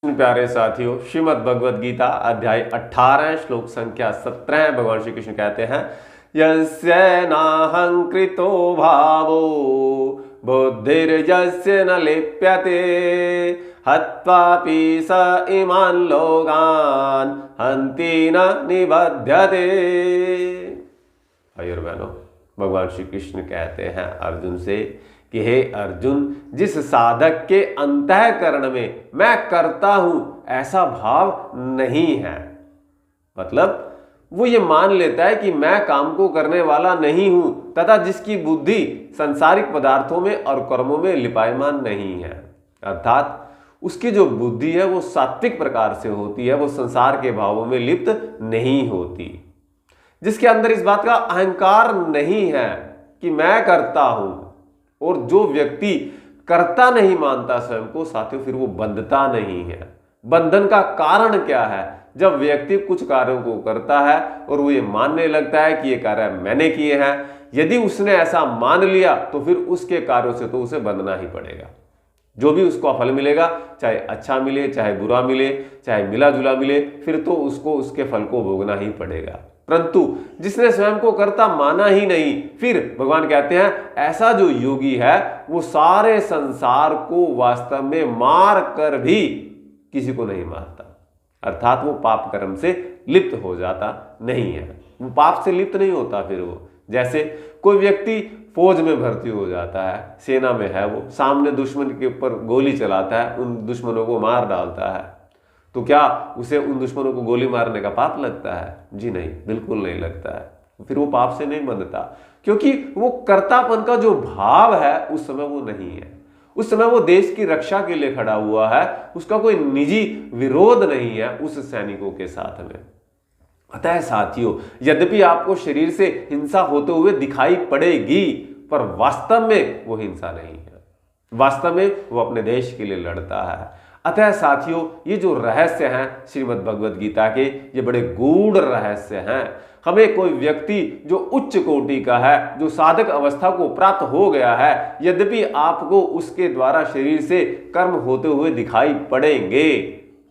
प्यारे साथियों, श्रीमद् भगवद गीता अध्याय 18 श्लोक संख्या 17 भगवान श्री कृष्ण कहते हैं, यस्य नाहंकृतो भावो बुद्धिर्यस्य न लिप्यते हत्वापि स इमान् लोकान् हन्ति न निबध्यते। भाइयों बहनों, भगवान श्री कृष्ण कहते हैं अर्जुन से कि हे अर्जुन, जिस साधक के अंतःकरण में मैं करता हूं ऐसा भाव नहीं है, मतलब वो ये मान लेता है कि मैं काम को करने वाला नहीं हूं, तथा जिसकी बुद्धि सांसारिक पदार्थों में और कर्मों में लिपायमान नहीं है, अर्थात उसकी जो बुद्धि है वो सात्विक प्रकार से होती है, वो संसार के भावों में लिप्त नहीं होती, जिसके अंदर इस बात का अहंकार नहीं है कि मैं करता हूं। और जो व्यक्ति करता नहीं मानता स्वयं को, साथियों, फिर वो बंधता नहीं है। बंधन का कारण क्या है? जब व्यक्ति कुछ कार्यों को करता है और वो ये मानने लगता है कि ये कार्य मैंने किए हैं, यदि उसने ऐसा मान लिया तो फिर उसके कार्यों से तो उसे बंधना ही पड़ेगा। जो भी उसको फल मिलेगा, चाहे अच्छा मिले चाहे बुरा मिले, चाहे मिला जुला मिले, फिर तो उसको उसके फल को भोगना ही पड़ेगा। परंतु जिसने स्वयं को कर्ता माना ही नहीं, फिर भगवान कहते हैं ऐसा जो योगी है वो सारे संसार को वास्तव में मार कर भी किसी को नहीं मारता, अर्थात वो पाप कर्म से लिप्त हो जाता नहीं है, वो पाप से लिप्त नहीं होता। फिर वो जैसे कोई व्यक्ति फौज में भर्ती हो जाता है, सेना में है, वो सामने दुश्मन के ऊपर गोली चलाता है, उन दुश्मनों को मार डालता है, तो क्या उसे उन दुश्मनों को गोली मारने का पाप लगता है? जी नहीं, बिल्कुल नहीं लगता है। फिर वो पाप से नहीं बंधता, क्योंकि वो कर्तापन का जो भाव है उस समय वो नहीं है। उस समय वो देश की रक्षा के लिए खड़ा हुआ है, उसका कोई निजी विरोध नहीं है उस सैनिकों के साथ में। अतः साथियों, यद्यपि आपको शरीर से हिंसा होते हुए दिखाई पड़ेगी, पर वास्तव में वो हिंसा नहीं है, वास्तव में वो अपने देश के लिए लड़ता है। अतः साथियों, ये जो रहस्य हैं श्रीमद् भगवद गीता के, ये बड़े गूढ़ रहस्य हैं। हमें कोई व्यक्ति जो उच्च कोटि का है, जो साधक अवस्था को प्राप्त हो गया है, यद्यपि आपको उसके द्वारा शरीर से कर्म होते हुए दिखाई पड़ेंगे,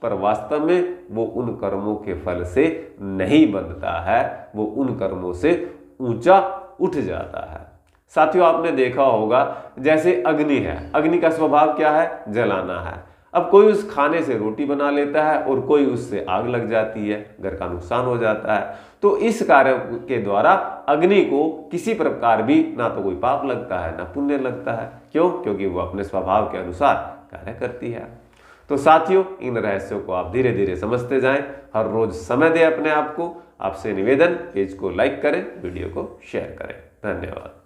पर वास्तव में वो उन कर्मों के फल से नहीं बंधता है, वो उन कर्मों से ऊंचा उठ जाता है। साथियों, आपने देखा होगा जैसे अग्नि है, अग्नि का स्वभाव क्या है? जलाना है। अब कोई उस खाने से रोटी बना लेता है और कोई उससे आग लग जाती है, घर का नुकसान हो जाता है। तो इस कार्य के द्वारा अग्नि को किसी प्रकार भी ना तो कोई पाप लगता है ना पुण्य लगता है। क्यों? क्योंकि वो अपने स्वभाव के अनुसार कार्य करती है। तो साथियों, इन रहस्यों को आप धीरे धीरे समझते जाएं, हर रोज समय दें अपने आप को। आपसे निवेदन, पेज को लाइक करें, वीडियो को शेयर करें। धन्यवाद।